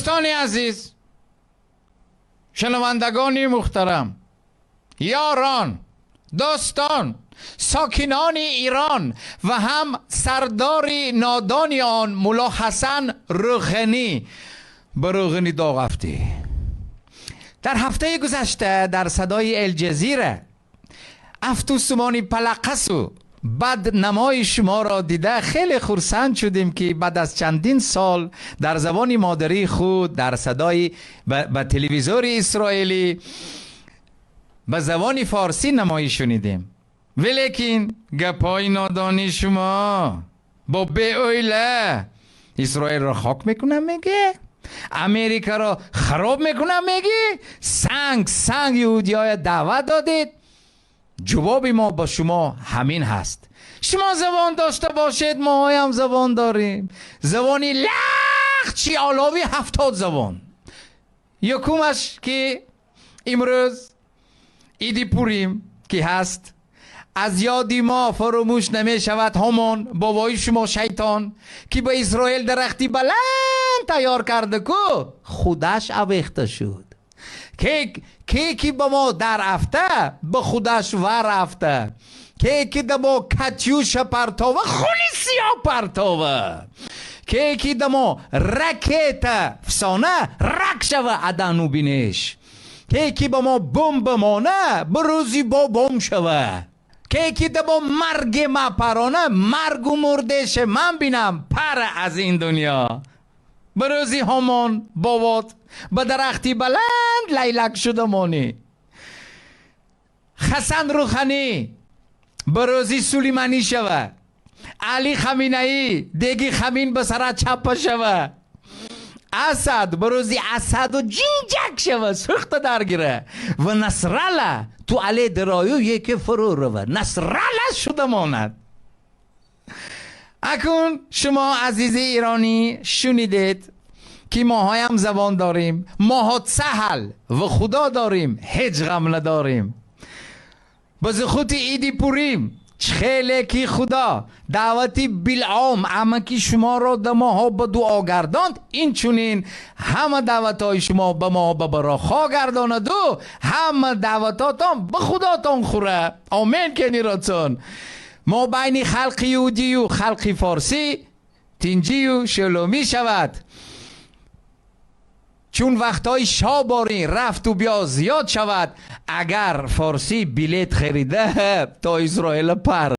دوستان عزیز، شنوندگان محترم، یاران، دوستان، ساکنان ایران و هم سردار نادان آن مولا حسن روحانی به روغنی داغ افتی. در هفته گذشته در صدای الجزیره افتوسمانی پلقسو بد نمای شما را دیده خیلی خرسند شدیم که بعد از چندین سال در زبان مادری خود در صدای به تلویزیون اسرائیلی به زبان فارسی نمایی شنیدیم. ولیکن گپای نادانی شما با بی‌اویله اسرائیل را خاک میکنم میگه، امریکا را خراب میکنم میگه، سنگ یهودیای دعوت دادید. جواب ما با شما همین هست. شما زبان داشته باشید، ما هم زبان داریم. زبانی لخچی علاوه 70 زبان. یکمش که امروز عید پوریم که هست، از یادی ما فراموش نمی شود همان بابای شما شیطان که به اسرائیل درختی بلند تیار کرده که خودش اویخته شد. که با ما در افته به خودش ور رفته، که دما کتیوش پرتاوه خونی سیاه پرتاوه، که دما رکت فسانه رک شوه عدنو بینش، که با ما بم بمانه بروزی با بم شوه، که دما مرگ ما پرانه مرگ و مردش من بینم پر از این دنیا. بروزی همان بابات به درختی بلند لیلک شده مانی. حسن روحانی بروزی سلیمانی شوه، علی خمینه‌ای دیگی خمین به سر چپ شوه، اسد بروزی اسد و جینجک شوه سخت درگیره و نصرالله تو علی درایو یکی فرو روه نصرالله شده ماند. اکنون شما عزیز ایرانی شنیدید که ماها هم زبان داریم، ماها سهل و خدا داریم، هیچ غم نداریم. بزخوت ایدی پوریم خیلی که خدا دعوتی بالعام اما که شما را در ماها به دعا گرداند، این چونین همه دعوتای شما به ما به براخا گرداند و همه دعوتاتان به خداتان خوره. آمین که نیراتون. ما بین خلق یهودی و خلق فارسی تینجی و شلومی شود، چون وقتای شاباری رفت و بیا زیاد شود. اگر فارسی بلیت خریده تا اسرائیل پر